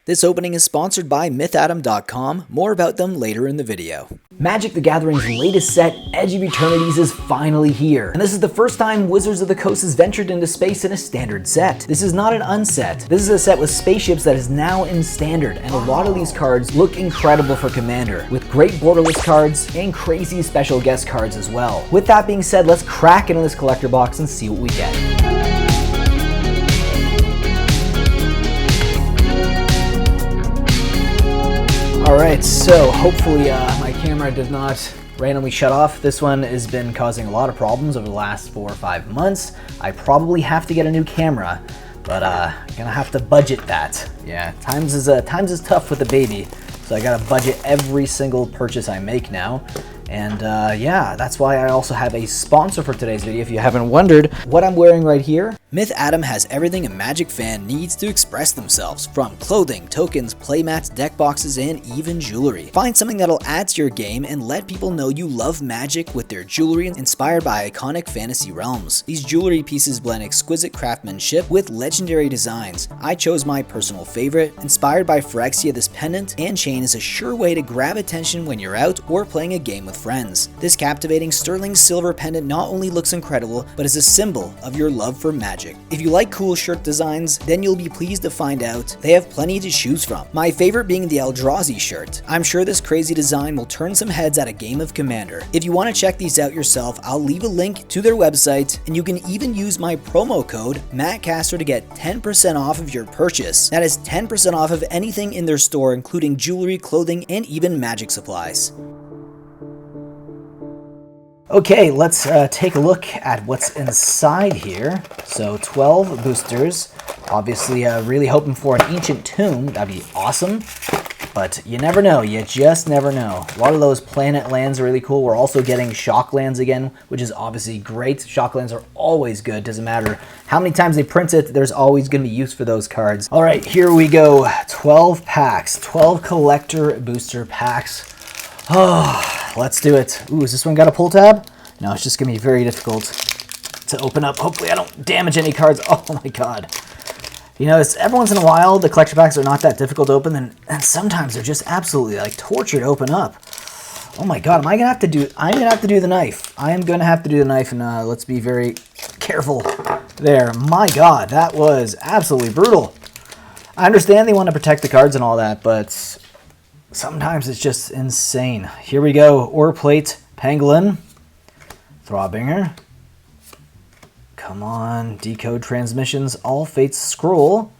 This opening is sponsored by mythatom.com. More about them later in the video. Magic the Gathering's latest set, Edge of Eternities, is finally here. And this is the first time Wizards of the Coast has ventured into space in a standard set. This is not an unset. This is a set with spaceships that is now in standard, and a lot of these cards look incredible for Commander, with great borderless cards and crazy special guest cards as well. With that being said, let's crack into this collector box and see what we get. Alright, so hopefully my camera does not randomly shut off. This one has been causing a lot of problems over the last 4 or 5 months. I probably have to get a new camera, but I'm gonna have to budget that. Yeah, times is tough with the baby, so I gotta budget every single purchase I make now. And yeah, that's why I also have a sponsor for today's video, if you haven't wondered. What I'm wearing right here, MythAtom has everything a Magic fan needs to express themselves, from clothing, tokens, playmats, deck boxes, and even jewelry. Find something that'll add to your game and let people know you love Magic with their jewelry inspired by iconic fantasy realms. These jewelry pieces blend exquisite craftsmanship with legendary designs. I chose my personal favorite. Inspired by Phyrexia, this pendant and chain is a sure way to grab attention when you're out or playing a game with friends. This captivating sterling silver pendant not only looks incredible, but is a symbol of your love for Magic. If you like cool shirt designs, then you'll be pleased to find out they have plenty to choose from. My favorite being the Eldrazi shirt. I'm sure this crazy design will turn some heads at a game of Commander. If you want to check these out yourself, I'll leave a link to their website, and you can even use my promo code Mattcaster to get 10% off of your purchase. That is 10% off of anything in their store, including jewelry, clothing, and even Magic supplies. Okay, let's take a look at what's inside here. So 12 boosters. Obviously, really hoping for an Ancient Tomb. That'd be awesome. But you never know. You just never know. A lot of those planet lands are really cool. We're also getting shock lands again, which is obviously great. Shock lands are always good. Doesn't matter how many times they print it, there's always going to be use for those cards. All right, here we go. 12 packs. 12 collector booster packs. Oh, let's do it. Ooh, is this one got a pull tab? No, it's just going to be very difficult to open up. Hopefully I don't damage any cards. Oh my god. You know, it's every once in a while, the collector packs are not that difficult to open, and sometimes they're just absolutely like torture to open up. Oh my god, I'm going to have to do the knife. I am going to have to do the knife, and let's be very careful there. My god, that was absolutely brutal. I understand they want to protect the cards and all that, but sometimes it's just insane. Here we go. Ore Plate, Pangolin, Throbbinger. Come on. Decode Transmissions, All Fates Scroll,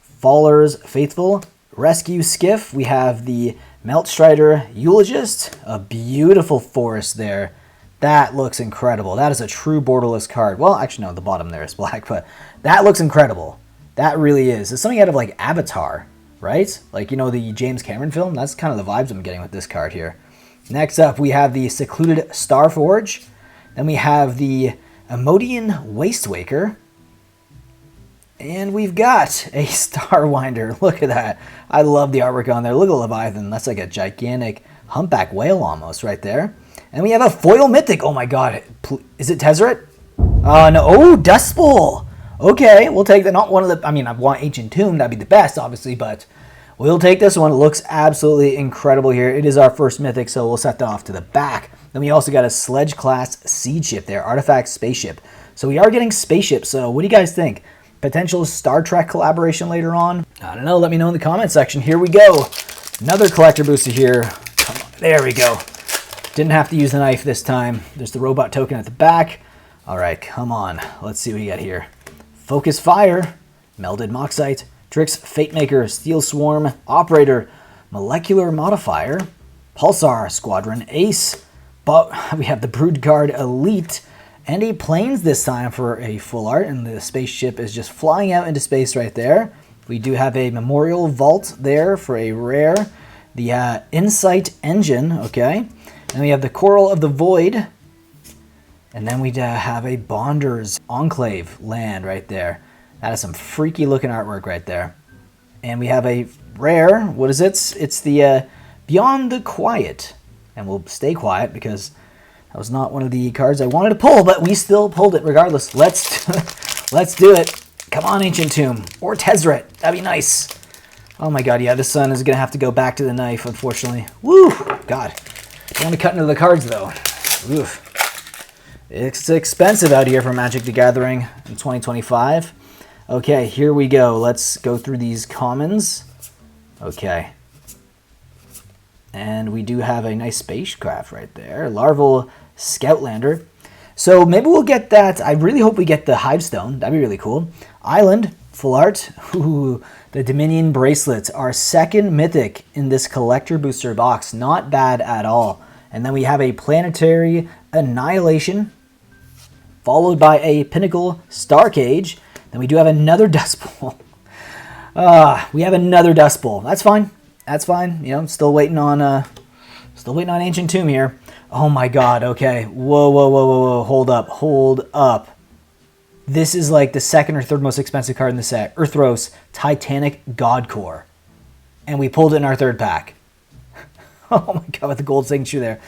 Faller's Faithful, Rescue Skiff. We have the Meltstrider Eulogist, a beautiful forest there. That looks incredible. That is a true borderless card. Well, actually, no, the bottom there is black, but that looks incredible. That really is. It's something out of like Avatar, right? Like, you know, the James Cameron film? That's kind of the vibes I'm getting with this card here. Next up, we have the Secluded Starforge. Then we have the Emodian Wastewaker. And we've got a Starwinder. Look at that. I love the artwork on there. Look at Leviathan. That's like a gigantic humpback whale almost right there. And we have a Foil Mythic. Oh my god. Is it Tezzeret? No. Oh, Dust Bowl. Okay, we'll take that. Not one of the... I mean, I want Ancient Tomb. That'd be the best, obviously, but we'll take this one. It looks absolutely incredible here. It is our first Mythic, so we'll set that off to the back. Then we also got a Sledge-class Siege Ship there. Artifact Spaceship. So we are getting spaceships, so what do you guys think? Potential Star Trek collaboration later on? I don't know. Let me know in the comment section. Here we go. Another collector booster here. Come on. There we go. Didn't have to use the knife this time. There's the robot token at the back. All right, come on. Let's see what you got here. Focus Fire, Melded Moxite, Trix Fatemaker, Steel Swarm, Operator, Molecular Modifier, Pulsar, Squadron Ace. But we have the Brood Guard Elite, and a Planes this time for a full art, and the spaceship is just flying out into space right there. We do have a Memorial Vault there for a rare. The Insight Engine, okay. And we have the Coral of the Void. And then we have a Bonder's Enclave land right there. That is some freaky looking artwork right there. And we have a rare, what is it? It's the Beyond the Quiet. And we'll stay quiet because that was not one of the cards I wanted to pull, but we still pulled it regardless. Let's do it. Come on, Ancient Tomb. Or Tezzeret. That'd be nice. Oh my god, yeah, this sun is going to have to go back to the knife, unfortunately. Woo! God. I want to cut into the cards, though. Oof. It's expensive out here for Magic the Gathering in 2025. Okay, here we go. Let's go through these commons. Okay. And we do have a nice spacecraft right there. Larval Scoutlander. So maybe we'll get that. I really hope we get the Hivestone. That'd be really cool. Island, full art. Ooh, the Dominion Bracelets, our second mythic in this collector booster box. Not bad at all. And then we have a Planetary Annihilation, followed by a Pinnacle Star Cage. Then we do have another Dust Bowl. We have another Dust Bowl. That's fine. That's fine. You know, still waiting on Ancient Tomb here. Oh my god, okay. Whoa, whoa, whoa, whoa, whoa. Hold up. Hold up. This is like the second or third most expensive card in the set. Earthros Titanic Godcore. And we pulled it in our third pack. Oh my god, with the gold signature there.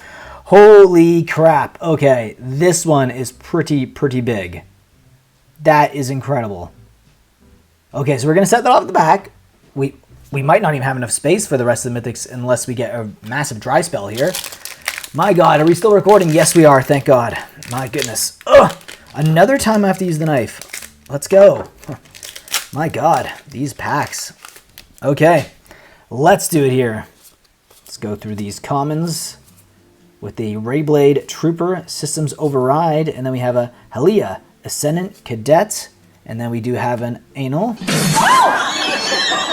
Holy crap. Okay, this one is pretty big. That is incredible. Okay, so we're going to set that off the back. We might not even have enough space for the rest of the mythics unless we get a massive dry spell here. My god, are we still recording? Yes, we are, thank god. My goodness. Ugh! Another time I have to use the knife. Let's go. My god, these packs. Okay, let's do it here. Let's go through these commons with the Rayblade Trooper Systems Override, and then we have a Halia Ascendant Cadet, and then we do have an Anal.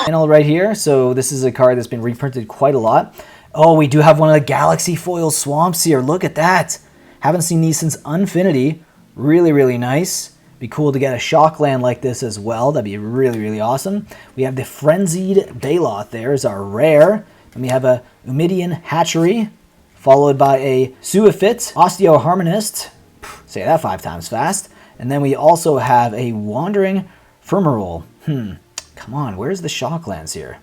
Anal right here, so this is a card that's been reprinted quite a lot. Oh, we do have one of the Galaxy Foil Swamps here. Look at that. Haven't seen these since Unfinity. Really, really nice. Be cool to get a shock land like this as well. That'd be really, really awesome. We have the Frenzied Baloth there is our rare. And we have a Umidian Hatchery, followed by a Suifit Osteoharmonist. Say that 5 times fast. And then we also have a Wandering Firmerole. Come on, where's the shocklands here?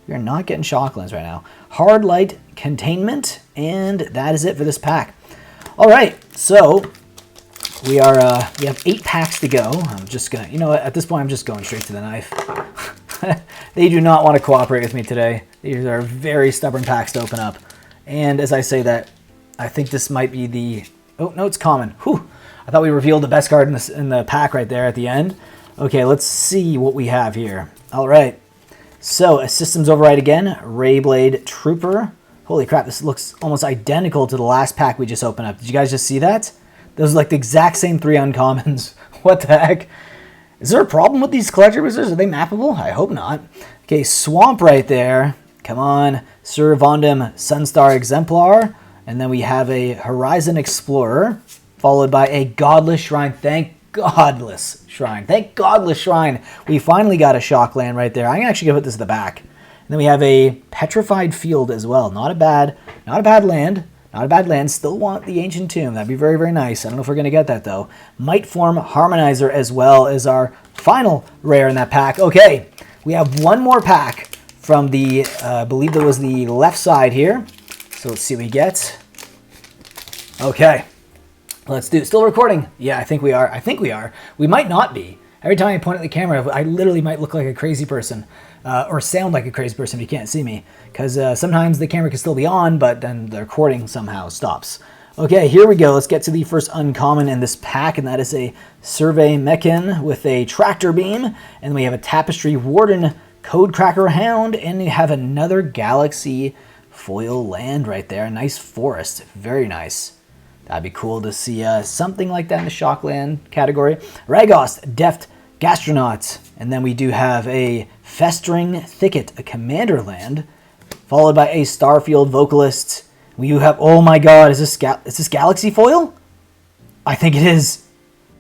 We are not getting shocklands right now. Hard Light Containment, and that is it for this pack. All right, so we have 8 packs to go. I'm just gonna, you know what? At this point, I'm just going straight to the knife. They do not want to cooperate with me today. These are very stubborn packs to open up. And as I say that, I think this might be the... Oh, no, it's common. Whew. I thought we revealed the best card in the pack right there at the end. Okay, let's see what we have here. All right. So, a Systems Override again. Rayblade Trooper. Holy crap, this looks almost identical to the last pack we just opened up. Did you guys just see that? Those are like the exact same 3 uncommons. What the heck? Is there a problem with these collector boosters? Are they mappable? I hope not. Okay, Swamp right there. Come on. Sir Vondem Sunstar Exemplar. And then we have a Horizon Explorer, followed by a Godless Shrine. Thank Godless Shrine. Thank Godless Shrine. We finally got a shock land right there. I'm actually going to put this at the back. And then we have a Petrified Field as well. Not a bad land. Not a bad land. Still want the Ancient Tomb. That'd be very, very nice. I don't know if we're going to get that, though. Might Form Harmonizer as well as our final rare in that pack. Okay, we have one more pack from the, I believe that was the left side here. So let's see what we get. Okay, let's do it. Still recording? Yeah, I think we are. I think we are. We might not be. Every time I point at the camera, I literally might look like a crazy person. Or sound like a crazy person if you can't see me. Because sometimes the camera can still be on, but then the recording somehow stops. Okay, here we go. Let's get to the first uncommon in this pack, and that is a Survey Mechan with a Tractor Beam. And we have a Tapestry Warden Codecracker Hound, and we have another Galaxy Foil Land right there. A nice forest. Very nice. That'd be cool to see something like that in the Shockland category. Ragost, Deft Gastronaut. And then we do have a Festering Thicket, a Commander Land, followed by a Starfield Vocalist. We have, oh my god, is this Galaxy Foil? I think it is.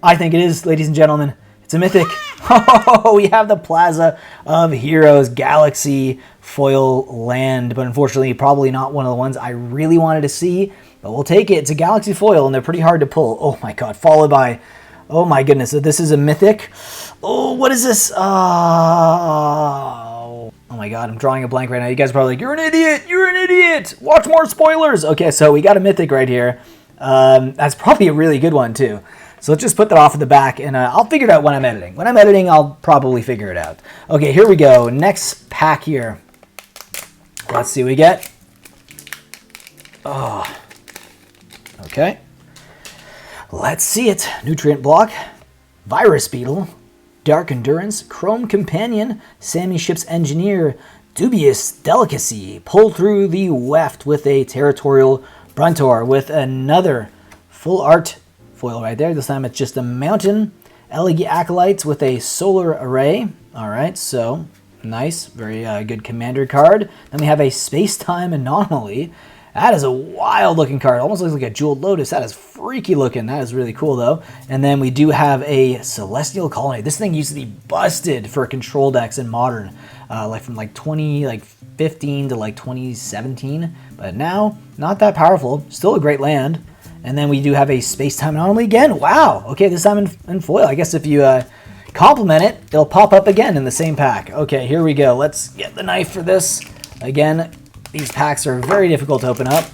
I think it is, ladies and gentlemen. It's a mythic. Oh, we have the Plaza of Heroes Galaxy Foil Land, but unfortunately probably not one of the ones I really wanted to see, but we'll take it. It's a Galaxy Foil, and they're pretty hard to pull. Oh my god, followed by, oh my goodness, so this is a mythic. Oh, what is this? Oh my god, I'm drawing a blank right now. You guys are probably like, you're an idiot! You're an idiot! Watch more spoilers! Okay, so we got a mythic right here. That's probably a really good one, too. So let's just put that off at the back, and I'll figure it out when I'm editing. When I'm editing, I'll probably figure it out. Okay, here we go. Next pack here. Let's see what we get. Oh. Okay. Let's see it. Nutrient Block, Virus Beetle, Dark Endurance, Chrome Companion, Sammy Ship's Engineer, Dubious Delicacy, Pull Through the Weft with a Territorial Bruntor with another full art foil right there. This time it's just a Mountain, Elegy Acolytes with a Solar Array. All right, so nice, very good commander card. Then we have a Space-Time Anomaly. That is a wild looking card. Almost looks like a Jeweled Lotus. That is freaky looking. That is really cool though. And then we do have a Celestial Colony. This thing used to be busted for control decks in Modern. Like from like 2015 to like 2017. But now, not that powerful. Still a great land. And then we do have a Space-Time Anomaly again. Wow. Okay, this time in foil. I guess if you compliment it, it'll pop up again in the same pack. Okay, here we go. Let's get the knife for this. Again, these packs are very difficult to open up.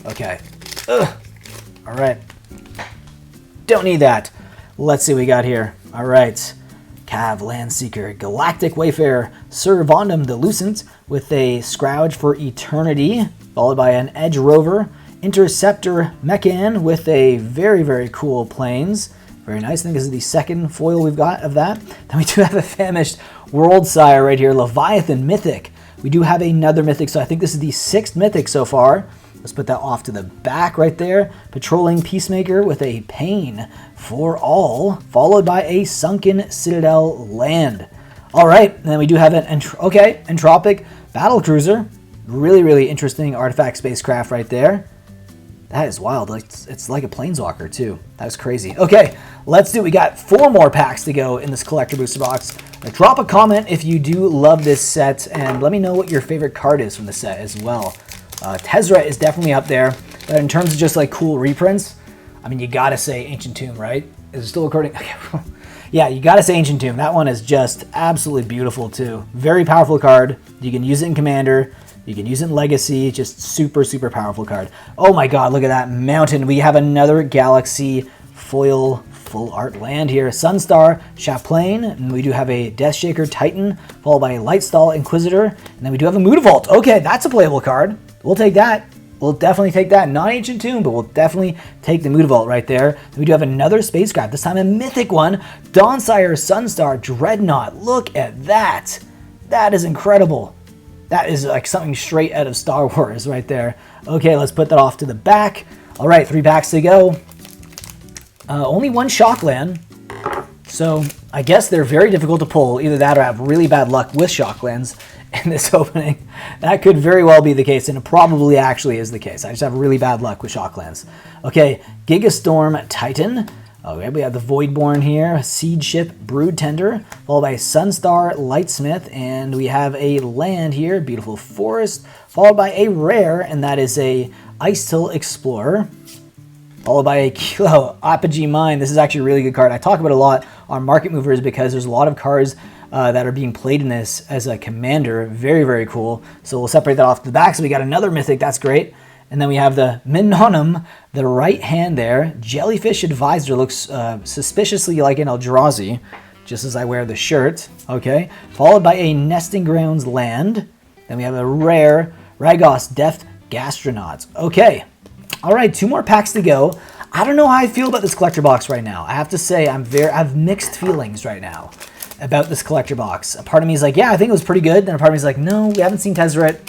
Okay. Ugh. All right. Don't need that. Let's see what we got here. All right. Cav Landseeker, Galactic Wayfarer, Sir Vondam the Lucent with a Scrouge for Eternity, followed by an Edge Rover, Interceptor Mechan with a very, very cool Plains. Very nice. I think this is the second foil we've got of that. Then we do have a Famished World Sire right here, Leviathan Mythic. We do have another Mythic, so I think this is the 6th Mythic so far. Let's put that off to the back right there. Patrolling Peacemaker with a Pain for All, followed by a Sunken Citadel Land. All right, and then we do have an Entropic Battle Cruiser. Really, really interesting artifact spacecraft right there. That is wild. It's like a Planeswalker too. That was crazy. Okay, let's do it. We got 4 more packs to go in this collector booster box. Drop a comment if you do love this set, and let me know what your favorite card is from the set as well. Tezzeret is definitely up there, but in terms of just like cool reprints, I mean, you gotta say Ancient Tomb, right? Is it still recording? Okay. Yeah, you gotta say Ancient Tomb. That one is just absolutely beautiful too. Very powerful card. You can use it in Commander. You can use it in Legacy. Just super, super powerful card. Oh my god, look at that mountain. We have another Galaxy foil full art land here. Sunstar Chaplain, and we do have a Deathshaker Titan, followed by a Lightstall Inquisitor, and then we do have a Mutavault. Okay, that's a playable card. We'll take that. We'll definitely take that. Not Ancient Tomb, but we'll definitely take the Mutavault right there. Then we do have another spacecraft, this time a mythic one. Dawnspire Sunstar Dreadnought. Look at that. That is incredible. That is like something straight out of Star Wars right there. Okay, let's put that off to the back. All right, 3 packs to go. Only 1 Shockland. So I guess they're very difficult to pull. Either that or have really bad luck with Shocklands in this opening. That could very well be the case, and it probably actually is the case. I just have really bad luck with Shocklands. Okay, Gigastorm Titan. Okay, we have the Voidborn here, Seed Ship Brood Tender, followed by Sunstar Lightsmith, and we have a land here, Beautiful Forest, followed by a rare, and that is a Ice-Till Explorer, followed by a Kilo Apogee Mine. This is actually a really good card. I talk about it a lot on Market Movers because there's a lot of cards that are being played in this as a commander. Very, very cool. So we'll separate that off to the back. So we got another Mythic. That's great. And then we have the Minonum, the right hand there. Jellyfish Advisor looks suspiciously like an Eldrazi, just as I wear the shirt. Okay. Followed by a Nesting Grounds land. Then we have a rare Ragos Deft Gastronauts. Okay. All right, 2 more packs to go. I don't know how I feel about this collector box right now. I have to say I have mixed feelings right now about this collector box. A part of me is like, yeah, I think it was pretty good. Then a part of me is like, no, we haven't seen Tezzeret.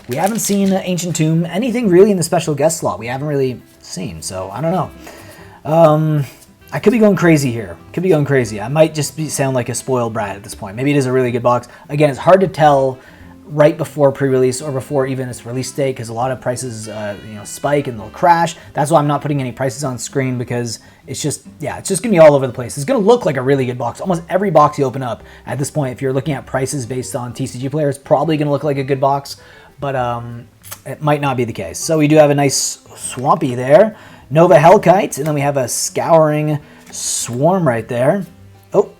We haven't seen Ancient Tomb. Anything really in the special guest slot we haven't really seen. So I don't know. I could be going crazy here. Could be going crazy. I might just sound like a spoiled brat at this point. Maybe it is a really good box. Again, it's hard to tell right before pre-release or before even its release date because a lot of prices spike and they'll crash. That's why I'm not putting any prices on screen because it's just gonna be all over the place. It's gonna look like a really good box. Almost every box you open up at this point, if you're looking at prices based on TCG players, probably gonna look like a good box, but it might not be the case. So we do have a nice Swampy there, Nova Hellkite, and then we have a Scouring Swarm right there. Oh,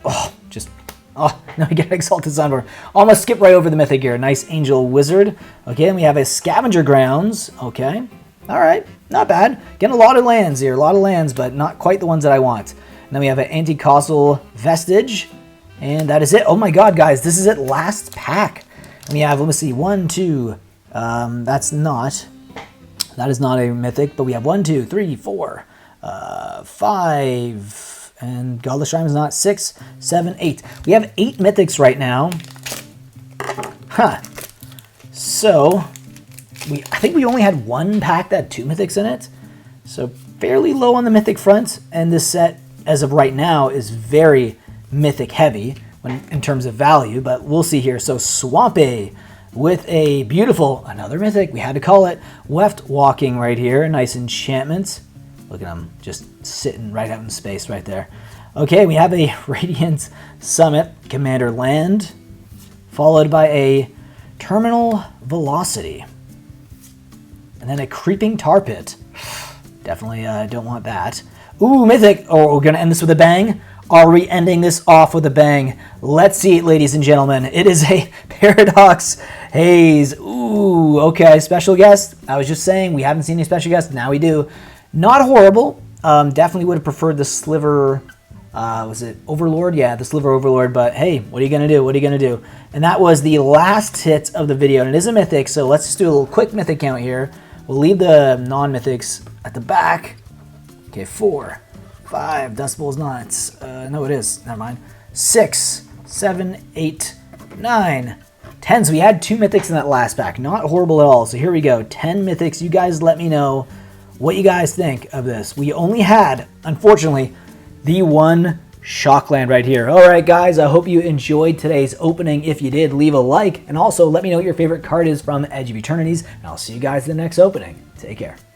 no, we get an Exalted Sunborn. Almost skip right over the Mythic here. Nice Angel Wizard. Okay, and we have a Scavenger Grounds. Okay. All right, not bad. Getting a lot of lands here, a lot of lands, but not quite the ones that I want. And then we have an anti-causal vestige, and that is it. Oh my god, guys, this is it, last pack. And we have, let me see, 1, 2, that is not a mythic, but we have 1, 2, 3, 4, 5, and Godless Shrine is not, 6, 7, 8. We have 8 mythics right now. Huh. So, I think we only had one pack that had 2 mythics in it. So, fairly low on the mythic front, and this set, as of right now, is very mythic heavy in terms of value, but we'll see here. So, Swampy with a beautiful, another mythic, we had to call it, Weft Walking right here, nice enchantment. Look at him, just sitting right out in space right there. Okay, we have a Radiant Summit Commander land, followed by a Terminal Velocity. And then a Creeping Tar Pit. Definitely don't want that. Ooh, mythic. Oh, we're going to end this with a bang. Are we ending this off with a bang? Let's see it, ladies and gentlemen. It is a Paradox Haze. Ooh, okay, special guest. I was just saying, we haven't seen any special guests. Now we do. Not horrible. Definitely would have preferred the Sliver, was it Overlord? Yeah, the Sliver Overlord, but hey, what are you going to do? What are you going to do? And that was the last hit of the video, and it is a mythic, so let's just do a little quick mythic count here. We'll leave the non-mythics at the back. Okay, 4, 5, Dust Bowl's not, no it is, never mind. 6, 7, 8, 9, 10. So we had 2 mythics in that last pack, not horrible at all. So here we go, 10 mythics. You guys let me know what you guys think of this. We only had, unfortunately, the one Shockland right here. All right, guys, I hope you enjoyed today's opening. If you did, leave a like, and also let me know what your favorite card is from Edge of Eternities, and I'll see you guys in the next opening. Take care.